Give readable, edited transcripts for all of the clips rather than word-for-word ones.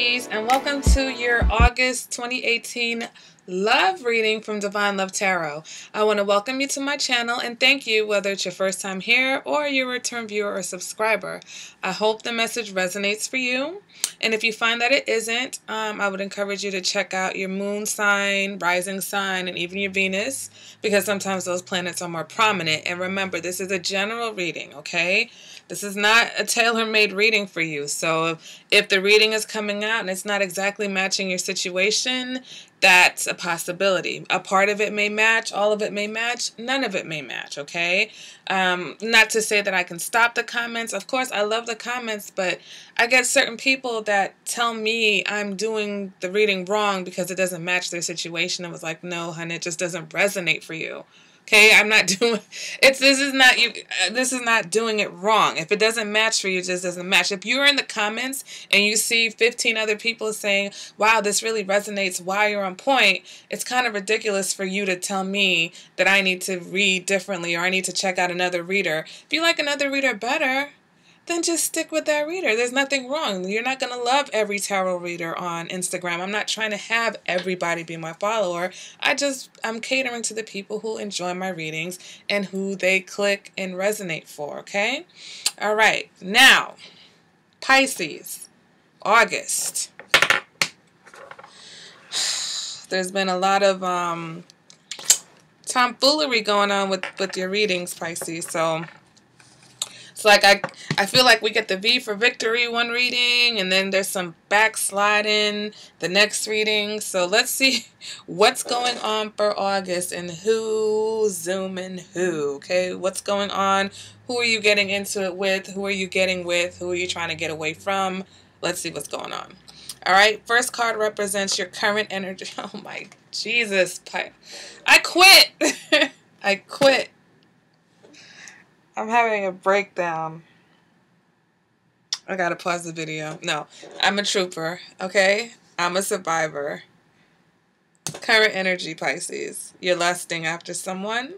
Pisces, and welcome to your August 2018 love reading from Divine Love Tarot. I want to welcome you to my channel and thank you, whether it's your first time here or you're a return viewer or subscriber. I hope the message resonates for you, and if you find that it isn't, I would encourage you to check out your moon sign, rising sign, and even your Venus, because sometimes those planets are more prominent. And remember, this is a general reading, okay? This is not a tailor-made reading for you. So if the reading is coming out and it's not exactly matching your situation, that's a possibility. A part of it may match, all of it may match, none of it may match, okay? Not to say that I can stop the comments. Of course, I love the comments, but I get certain people that tell me I'm doing the reading wrong because it doesn't match their situation. I was like, no, honey, it just doesn't resonate for you. Okay, I'm not doing this is not doing it wrong. If it doesn't match for you, it just doesn't match. If you're in the comments and you see 15 other people saying, wow, this really resonates, wow, you're on point, it's kind of ridiculous for you to tell me that I need to read differently or I need to check out another reader. If you like another reader better, then just stick with that reader. There's nothing wrong. You're not going to love every tarot reader on Instagram. I'm not trying to have everybody be my follower. I'm catering to the people who enjoy my readings and who they click and resonate for, okay? All right. Now, Pisces, August. There's been a lot of tomfoolery going on with your readings, Pisces, so it's like I feel like we get the V for victory one reading, and then there's some backsliding the next reading. So let's see what's going on for August and who's zooming who, okay? What's going on? Who are you getting into it with? Who are you getting with? Who are you trying to get away from? Let's see what's going on. All right, first card represents your current energy. Oh my Jesus. I quit. I quit. I'm having a breakdown. I gotta pause the video. No, I'm a trooper, okay? I'm a survivor. Current energy, Pisces. You're lusting after someone.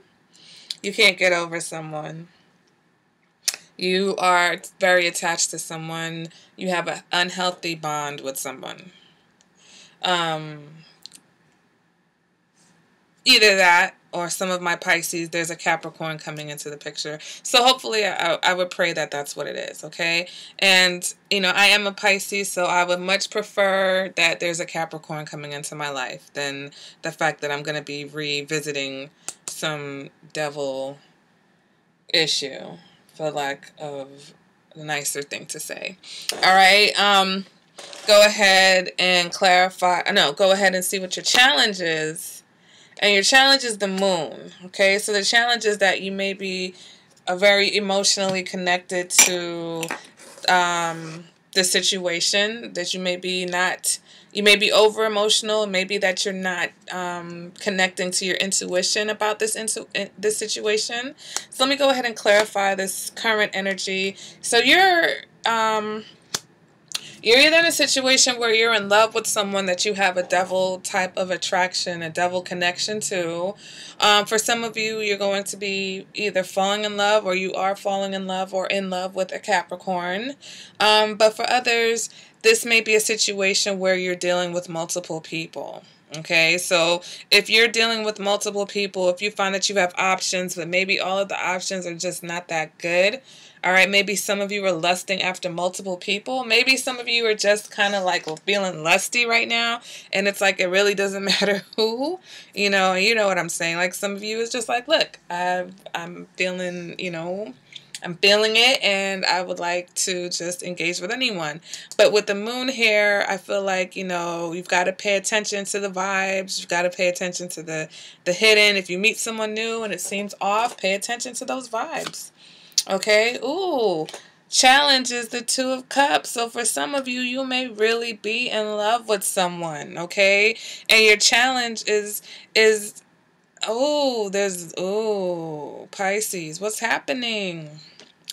You can't get over someone. You are very attached to someone. You have an unhealthy bond with someone. Either that, or some of my Pisces, there's a Capricorn coming into the picture. So hopefully I would pray that that's what it is, okay? And, you know, I am a Pisces, so I would much prefer that there's a Capricorn coming into my life than the fact that I'm going to be revisiting some devil issue, for lack of a nicer thing to say. All right, go ahead and clarify. No, go ahead and see what your challenge is. And your challenge is the moon, okay? So the challenge is that you may be very emotionally connected to the situation, that you may be over emotional, maybe that you're not connecting to your intuition about this situation. So let me go ahead and clarify this current energy. So you're either in a situation where you're in love with someone that you have a devil type of attraction, a devil connection to. For some of you, you're going to be either falling in love, or you are falling in love or in love with a Capricorn. But for others, this may be a situation where you're dealing with multiple people. Okay, so if you're dealing with multiple people, if you find that you have options, but maybe all of the options are just not that good, all right, maybe some of you are lusting after multiple people. Maybe some of you are just kind of like feeling lusty right now, and it's like it really doesn't matter who, you know what I'm saying. Like some of you is just like, look, I'm feeling, I'm feeling it, and I would like to just engage with anyone. But with the moon here, I feel like, you've got to pay attention to the vibes. You've got to pay attention to the hidden. If you meet someone new and it seems off, pay attention to those vibes. Okay? Ooh. Challenge is the Two of Cups. So for some of you, you may really be in love with someone. Okay? And your challenge is Pisces, what's happening?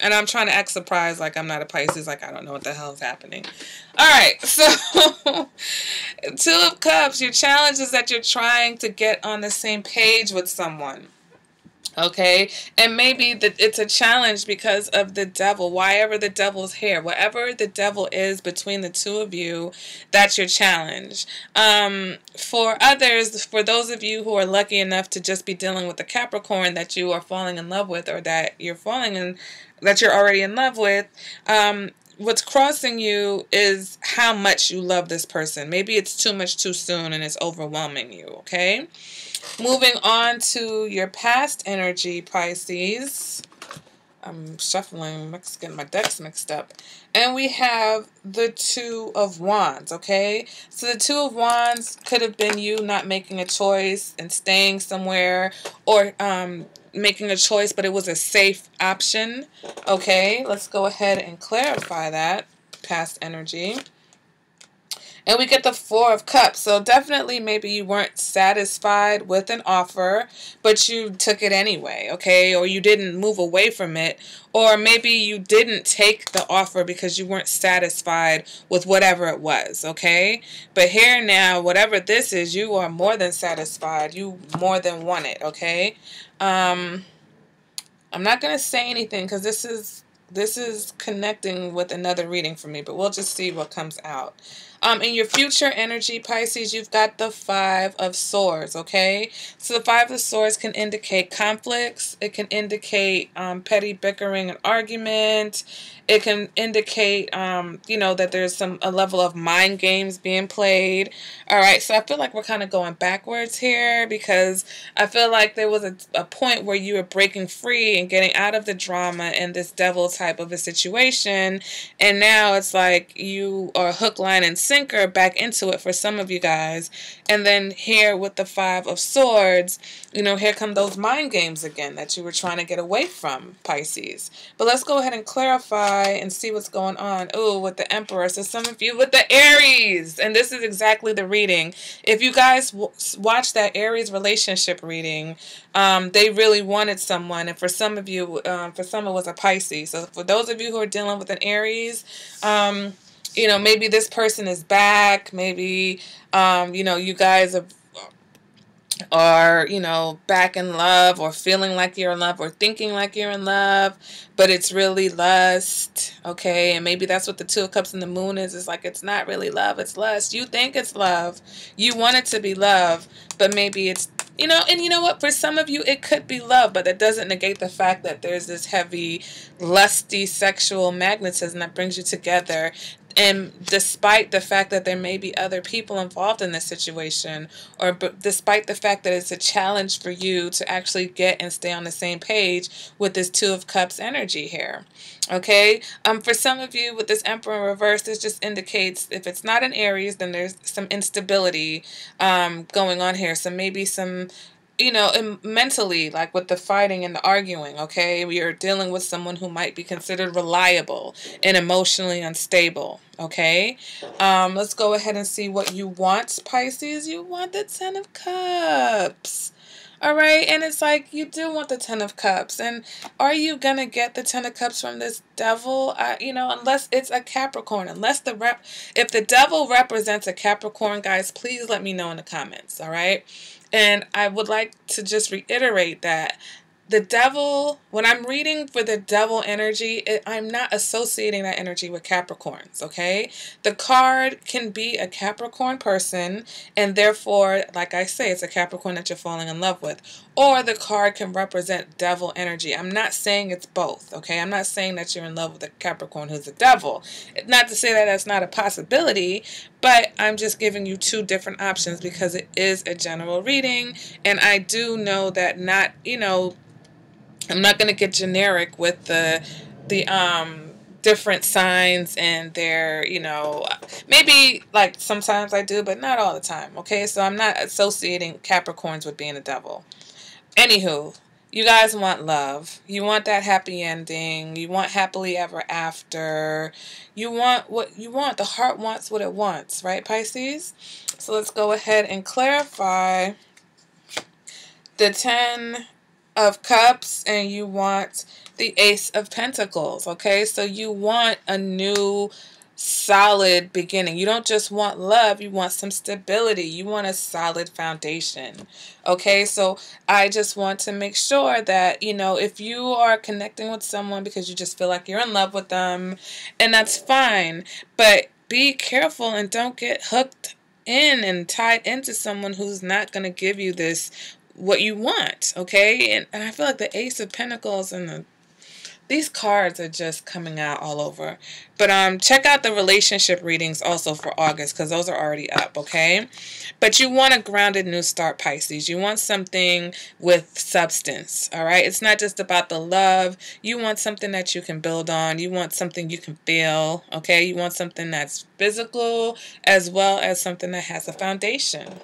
And I'm trying to act surprised like I'm not a Pisces, like I don't know what the hell is happening. All right, so Two of Cups, your challenge is that you're trying to get on the same page with someone. Okay, and maybe that it's a challenge because of the devil. Why ever the devil's here, whatever the devil is between the two of you, that's your challenge. For others, for those of you who are lucky enough to just be dealing with the Capricorn that you are falling in love with, or that you're that you're already in love with, what's crossing you is how much you love this person. Maybe it's too much too soon and it's overwhelming you. Okay. Moving on to your past energy, Pisces. I'm shuffling, getting my decks mixed up. And we have the Two of Wands, okay? So the Two of Wands could have been you not making a choice and staying somewhere, or making a choice, but it was a safe option, okay? Let's go ahead and clarify that past energy. And we get the Four of Cups. So definitely maybe you weren't satisfied with an offer, but you took it anyway, okay? Or you didn't move away from it. Or maybe you didn't take the offer because you weren't satisfied with whatever it was, okay? But here now, whatever this is, you are more than satisfied. You more than want it, okay? I'm not going to say anything because this is connecting with another reading for me, but we'll just see what comes out. In your future energy, Pisces, you've got the Five of Swords, okay? So the Five of Swords can indicate conflicts. It can indicate petty bickering and argument. It can indicate, you know, that there's a level of mind games being played. All right, so I feel like we're kind of going backwards here because I feel like there was a point where you were breaking free and getting out of the drama and this devil type of a situation, and now it's like you are hook, line, and sinker back into it for some of you guys. And then here with the Five of Swords, you know, here come those mind games again that you were trying to get away from, Pisces. But let's go ahead and clarify and see what's going on. Oh, with the Emperor. So some of you with the Aries, and this is exactly the reading. If you guys watch that Aries relationship reading, they really wanted someone, and for some of you, for some it was a Pisces. So for those of you who are dealing with an Aries, you know, maybe this person is back. Maybe, you know, you guys are, you know, back in love, or feeling like you're in love, or thinking like you're in love, but it's really lust, okay? And maybe that's what the Two of Cups and the Moon is. It's like, it's not really love, it's lust. You think it's love. You want it to be love, but maybe it's, you know, and you know what? For some of you, it could be love, but that doesn't negate the fact that there's this heavy, lusty, sexual magnetism that brings you together. And despite the fact that there may be other people involved in this situation, or despite the fact that it's a challenge for you to actually get and stay on the same page with this Two of Cups energy here. Okay, for some of you with this Emperor in reverse, this just indicates if it's not an Aries, then there's some instability going on here. So maybe some, you know, mentally, like with the fighting and the arguing, okay? We are dealing with someone who might be considered reliable and emotionally unstable, okay? Let's go ahead and see what you want, Pisces. You want the Ten of Cups. All right, and it's like you do want the Ten of Cups. And are you going to get the Ten of Cups from this devil? You know, unless it's a Capricorn. Unless if the devil represents a Capricorn, guys, please let me know in the comments, all right? And I would like to just reiterate that the devil, when I'm reading for the devil energy, I'm not associating that energy with Capricorns, okay? The card can be a Capricorn person, and therefore, like I say, it's a Capricorn that you're falling in love with. Or the card can represent devil energy. I'm not saying it's both, okay? I'm not saying that you're in love with a Capricorn who's a devil. Not to say that that's not a possibility, but I'm just giving you two different options because it is a general reading, and I do know that not, you know, I'm not going to get generic with the different signs and their, you know, maybe like sometimes I do, but not all the time, okay? So I'm not associating Capricorns with being a devil. Anywho, you guys want love. You want that happy ending. You want happily ever after. You want what you want. The heart wants what it wants, right, Pisces? So let's go ahead and clarify the 10 of Cups, and you want the Ace of Pentacles, okay? So you want a new solid beginning. You don't just want love, you want some stability. You want a solid foundation. Okay, so I just want to make sure that, if you are connecting with someone because you just feel like you're in love with them, and that's fine, but be careful and don't get hooked in and tied into someone who's not going to give you what you want, okay? And I feel like the Ace of Pentacles and these cards are just coming out all over. But check out the relationship readings also for August, because those are already up, okay? But you want a grounded new start, Pisces. You want something with substance, all right? It's not just about the love. You want something that you can build on. You want something you can feel, okay? You want something that's physical as well as something that has a foundation.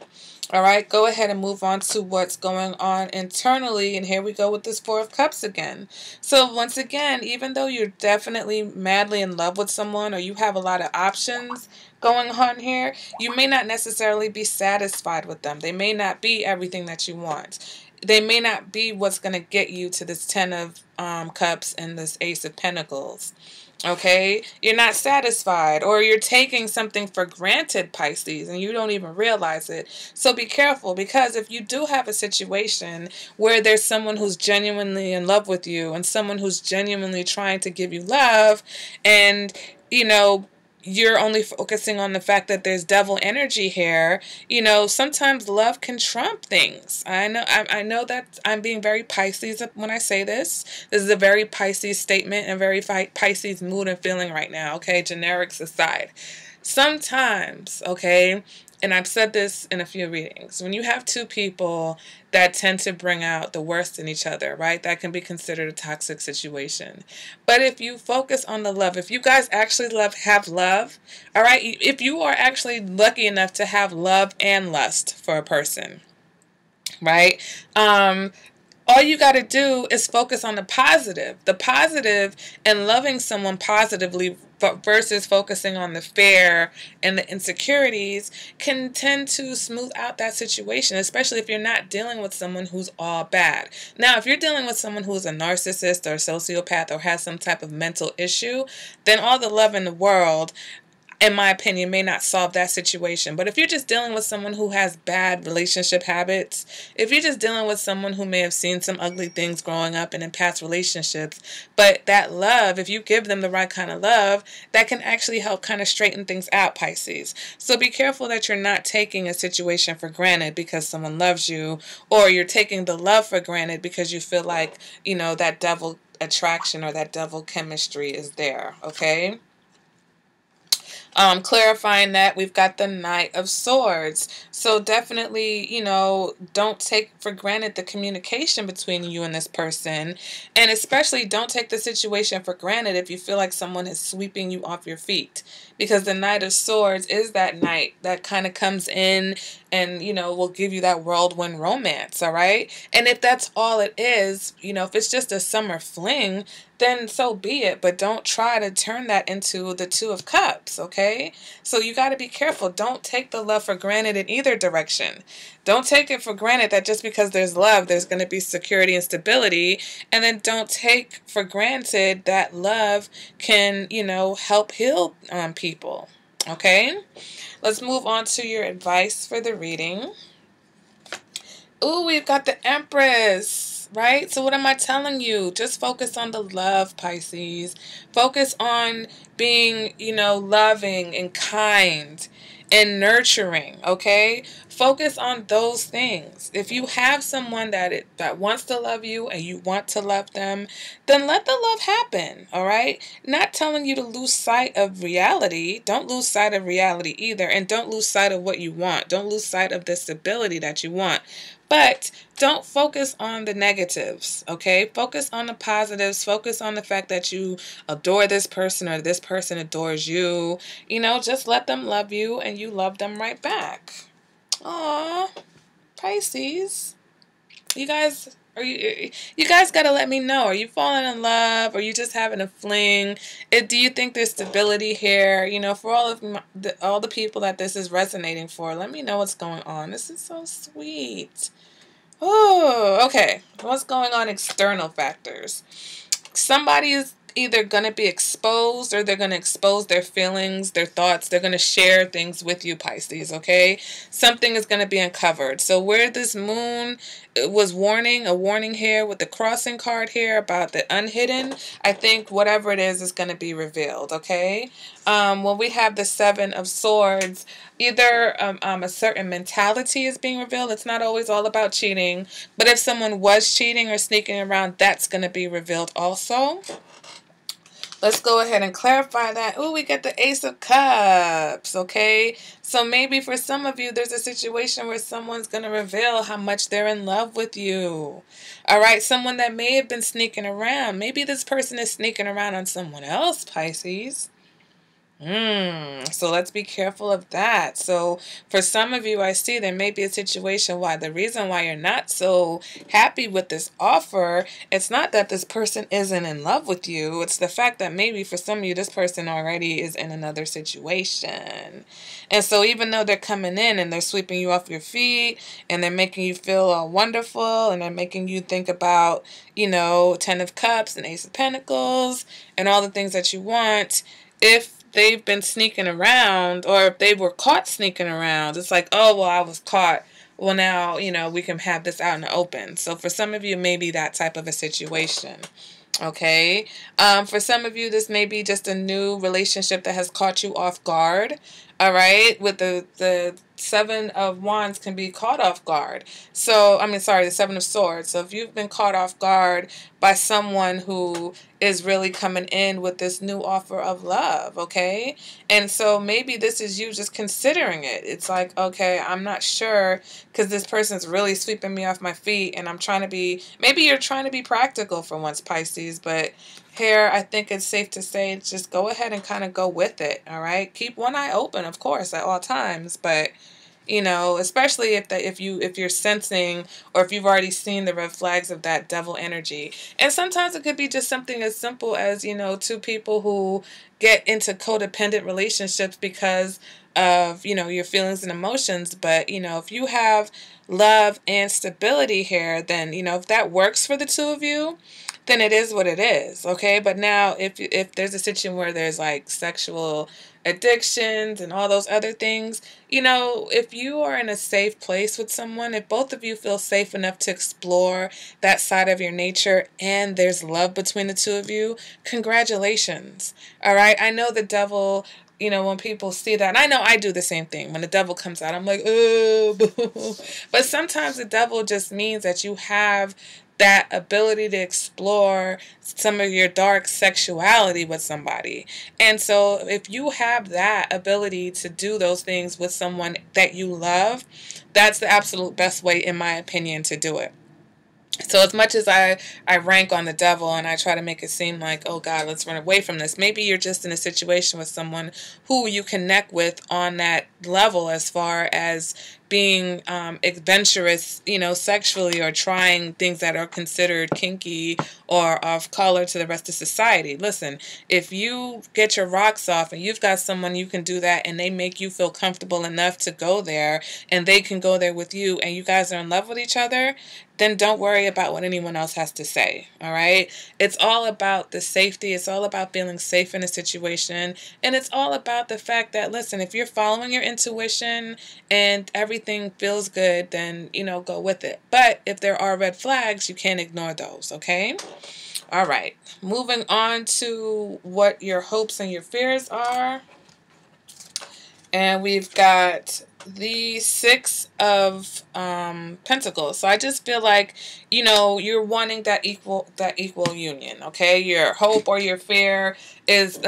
All right, go ahead and move on to what's going on internally. And here we go with this Four of Cups again. So once again, even though you're definitely madly in love with someone or you have a lot of options going on here, you may not necessarily be satisfied with them. They may not be everything that you want. They may not be what's going to get you to this Ten of Cups and this Ace of Pentacles. Okay, you're not satisfied, or you're taking something for granted, Pisces, and you don't even realize it. So be careful, because if you do have a situation where there's someone who's genuinely in love with you and someone who's genuinely trying to give you love, and you're only focusing on the fact that there's devil energy here, sometimes love can trump things. I know that I'm being very Pisces when I say this. This is a very Pisces statement and very Pisces mood and feeling right now, okay? Generics aside. Sometimes, okay, and I've said this in a few readings, when you have two people that tend to bring out the worst in each other, right, that can be considered a toxic situation. But if you focus on the love, if you guys actually have love, all right, if you are actually lucky enough to have love and lust for a person, right, all you got to do is focus on the positive and loving someone positively versus focusing on the fear and the insecurities can tend to smooth out that situation, especially if you're not dealing with someone who's all bad. Now, if you're dealing with someone who's a narcissist or a sociopath or has some type of mental issue, then all the love in the world, in my opinion, may not solve that situation. But if you're just dealing with someone who has bad relationship habits, if you're just dealing with someone who may have seen some ugly things growing up and in past relationships, but that love, if you give them the right kind of love, that can actually help kind of straighten things out, Pisces. So be careful that you're not taking a situation for granted because someone loves you, or you're taking the love for granted because you feel like, that devil attraction or that devil chemistry is there, okay? Clarifying that, we've got the Knight of Swords. So definitely, don't take for granted the communication between you and this person. And especially don't take the situation for granted if you feel like someone is sweeping you off your feet. Because the Knight of Swords is that knight that kind of comes in and, will give you that whirlwind romance, all right? And if that's all it is, if it's just a summer fling, then so be it. But don't try to turn that into the Two of Cups, okay? So you got to be careful. Don't take the love for granted in either direction. Don't take it for granted that just because there's love, there's going to be security and stability. And then don't take for granted that love can, help heal people, okay? Let's move on to your advice for the reading. Ooh, we've got the Empress, right? So what am I telling you? Just focus on the love, Pisces. Focus on being, loving and kind and nurturing, okay? Focus on those things. If you have someone that wants to love you and you want to love them, then let the love happen, all right? Not telling you to lose sight of reality. Don't lose sight of reality either, and don't lose sight of what you want. Don't lose sight of the stability that you want. But don't focus on the negatives, okay? Focus on the positives. Focus on the fact that you adore this person or this person adores you. Just let them love you and you love them right back. Aw, Pisces. You guys got to let me know. Are you falling in love? Are you just having a fling? Do you think there's stability here? For all the people that this is resonating for, let me know what's going on. This is so sweet. Oh, okay. What's going on? External factors. Somebody is either going to be exposed, or they're going to expose their feelings, their thoughts. They're going to share things with you, Pisces, okay? Something is going to be uncovered. So where this moon was warning, a warning here with the crossing card here about the unhidden, I think whatever it is going to be revealed, okay? When we have the Seven of Swords, either a certain mentality is being revealed. It's not always all about cheating, but if someone was cheating or sneaking around, that's going to be revealed also. Let's go ahead and clarify that. Ooh, we get the Ace of Cups, okay? So maybe for some of you, there's a situation where someone's going to reveal how much they're in love with you. All right, someone that may have been sneaking around. Maybe this person is sneaking around on someone else, Pisces. So let's be careful of that. So for some of you, I see there may be a situation why the reason why you're not so happy with this offer, it's not that this person isn't in love with you. It's the fact that maybe for some of you, this person already is in another situation. And so even though they're coming in and they're sweeping you off your feet and they're making you feel all wonderful and they're making you think about, you know, Ten of Cups and Ace of Pentacles and all the things that you want, if they've been sneaking around, or if they were caught sneaking around, it's like, oh, well, I was caught. Well, now, you know, we can have this out in the open. So for some of you, maybe that type of a situation. Okay. For some of you, this may be just a new relationship that has caught you off guard. All right. With the Seven of Wands can be caught off guard. So, I mean, sorry, the Seven of Swords. So if you've been caught off guard by someone who is really coming in with this new offer of love, okay? And so maybe this is you just considering it. It's like, okay, I'm not sure because this person's really sweeping me off my feet and I'm trying to be, maybe you're trying to be practical for once, Pisces, but here I think it's safe to say just go ahead and kind of go with it, all right? Keep one eye open, of course, at all times, but you know, especially if you're sensing or if you've already seen the red flags of that devil energy. And sometimes it could be just something as simple as, you know, two people who get into codependent relationships because of, you know, your feelings and emotions. But, you know, if you have love and stability here, then, you know, if that works for the two of you, then it is what it is, okay? But now if there's a situation where there's like sexual addictions and all those other things, you know, if you are in a safe place with someone, if both of you feel safe enough to explore that side of your nature and there's love between the two of you, congratulations, all right? I know the devil, you know, when people see that, and I know I do the same thing. When the devil comes out, I'm like, oh, but sometimes the devil just means that you have that ability to explore some of your dark sexuality with somebody. And so if you have that ability to do those things with someone that you love, that's the absolute best way, in my opinion, to do it. So as much as I rank on the devil and I try to make it seem like, oh God, let's run away from this, maybe you're just in a situation with someone who you connect with on that level as far as being adventurous, you know, sexually, or trying things that are considered kinky or off color to the rest of society. Listen, if you get your rocks off and you've got someone you can do that and they make you feel comfortable enough to go there and they can go there with you and you guys are in love with each other, then don't worry about what anyone else has to say, all right? It's all about the safety. It's all about feeling safe in a situation. And it's all about the fact that, listen, if you're following your intuition and everything feels good, then, you know, go with it. But if there are red flags, you can't ignore those, okay? All right. Moving on to what your hopes and your fears are. And we've got the Six of Pentacles. So I just feel like, you know, you're wanting that equal union, okay? Your hope or your fear is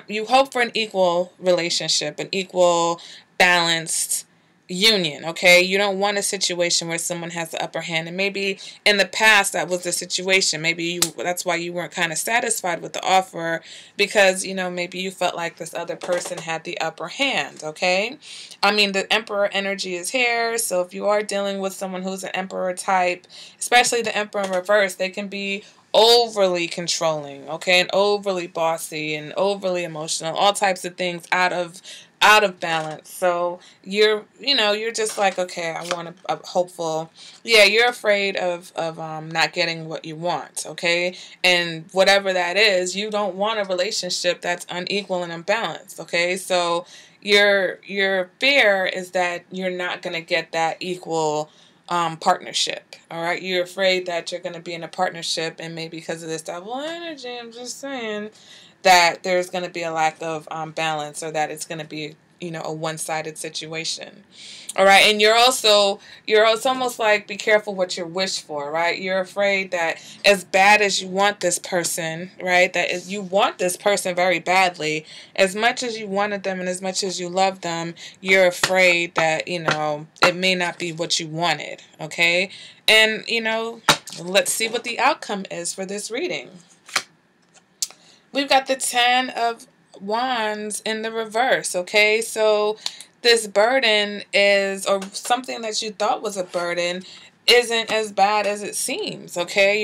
you hope for an equal relationship, an equal balanced union, okay? You don't want a situation where someone has the upper hand, and maybe in the past that was the situation. Maybe that's why you weren't kind of satisfied with the offer, because, you know, maybe you felt like this other person had the upper hand, okay? I mean, the Emperor energy is here, so if you are dealing with someone who's an Emperor type, especially the Emperor in reverse, they can be overly controlling, okay, and overly bossy and overly emotional, all types of things out of out of balance. So you're, you're just like, okay, I want a hopeful. Yeah, you're afraid of not getting what you want, okay? And whatever that is, you don't want a relationship that's unequal and unbalanced, okay? So your fear is that you're not going to get that equal partnership. All right, you're afraid that you're going to be in a partnership, and maybe because of this double energy, I'm just saying that there's going to be a lack of balance, or that it's going to be, a one-sided situation. All right, and it's almost like, be careful what you wish for, right? You're afraid that as bad as you want this person, right, that is, you want this person very badly, as much as you wanted them and as much as you love them, you're afraid that, it may not be what you wanted, okay? And, let's see what the outcome is for this reading. We've got the 10 of Wands in the reverse, okay? So this burden is, or something that you thought was a burden, isn't as bad as it seems, okay?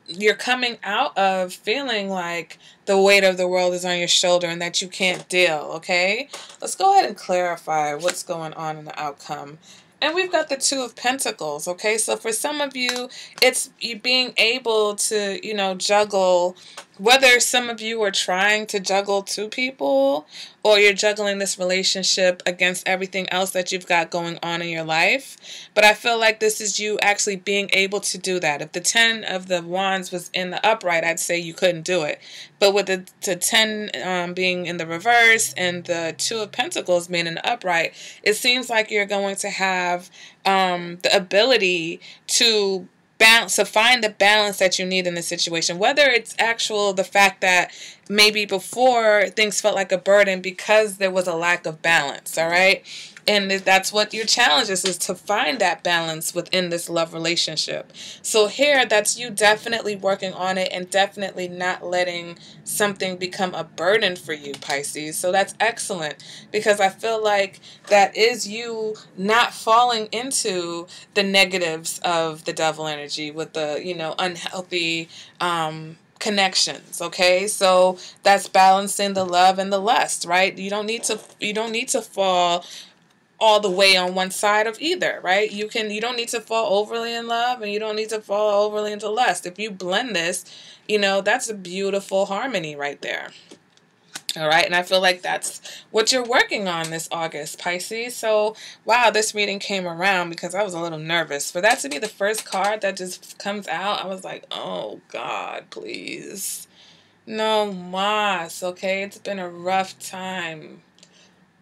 You're coming out of feeling like the weight of the world is on your shoulder and that you can't deal, okay? Let's go ahead and clarify what's going on in the outcome. And we've got the 2 of Pentacles, okay? So for some of you, it's you being able to, juggle, whether some of you are trying to juggle 2 people, or you're juggling this relationship against everything else that you've got going on in your life. But I feel like this is you actually being able to do that. If the 10 of the Wands was in the upright, I'd say you couldn't do it. But with the 10 being in the reverse and the 2 of Pentacles being in the upright, it seems like you're going to have the ability to find the balance that you need in the situation, whether it's the fact that maybe before things felt like a burden because there was a lack of balance, all right? And that's what your challenge is to find that balance within this love relationship. So here, that's you definitely working on it and definitely not letting something become a burden for you, Pisces. So that's excellent, because I feel like that is you not falling into the negatives of the devil energy with the, unhealthy connections, okay? So that's balancing the love and the lust, right? You don't need to fall all the way on one side of either, right? You don't need to fall overly in love, and you don't need to fall overly into lust. If you blend this, that's a beautiful harmony right there. All right, and I feel like that's what you're working on this August, Pisces. So, wow, this reading came around because I was a little nervous. For that to be the first card that just comes out, I was like, oh, God, please. No mas, okay? It's been a rough time.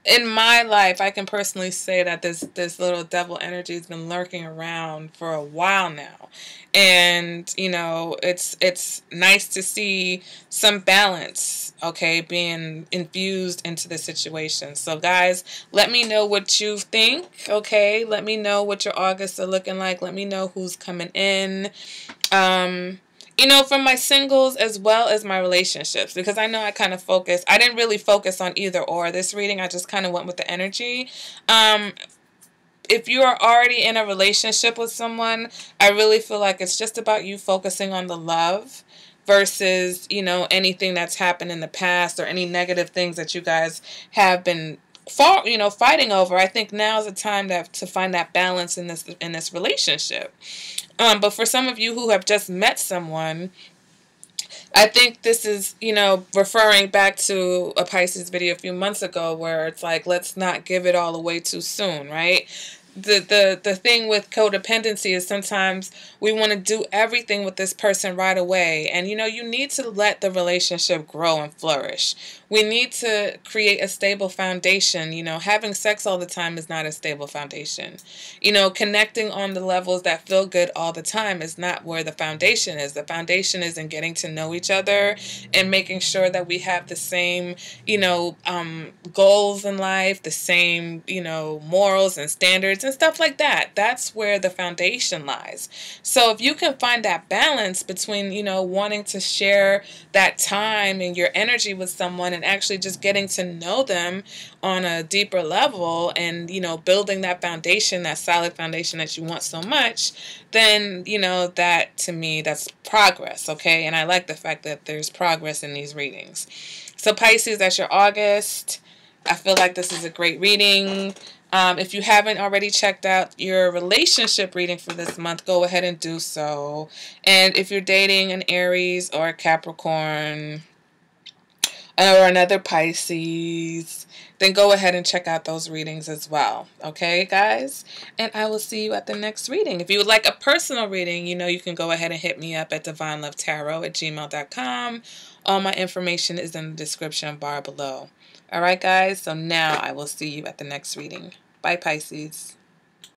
In my life, I can personally say that this little devil energy has been lurking around for a while now. And, it's nice to see some balance, okay, being infused into the situation. So, guys, let me know what you think, okay? Let me know what your Augusts are looking like. Let me know who's coming in. From my singles as well as my relationships, because I know I didn't really focus on either or this reading. I just kind of went with the energy. If you are already in a relationship with someone, I really feel like it's just about you focusing on the love versus, anything that's happened in the past or any negative things that you guys have been fighting over. I think now is the time to find that balance in this relationship. But for some of you who have just met someone, I think this is, referring back to a Pisces video a few months ago where it's like, let's not give it all away too soon, right? The thing with codependency is sometimes we want to do everything with this person right away. And, you need to let the relationship grow and flourish. We need to create a stable foundation. Having sex all the time is not a stable foundation. Connecting on the levels that feel good all the time is not where the foundation is. The foundation is in getting to know each other and making sure that we have the same, goals in life, the same, morals and standards and stuff like that. That's where the foundation lies. So if you can find that balance between, wanting to share that time and your energy with someone and actually just getting to know them on a deeper level and, building that foundation, that solid foundation that you want so much, then, that to me, that's progress, okay? And I like the fact that there's progress in these readings. So Pisces, that's your August. I feel like this is a great reading. If you haven't already checked out your relationship reading for this month, go ahead and do so. And if you're dating an Aries or a Capricorn or another Pisces, then go ahead and check out those readings as well. Okay, guys? And I will see you at the next reading. If you would like a personal reading, you can go ahead and hit me up at divinelovetarot@gmail.com. All my information is in the description bar below. All right, guys? So now I will see you at the next reading. Bye, Pisces.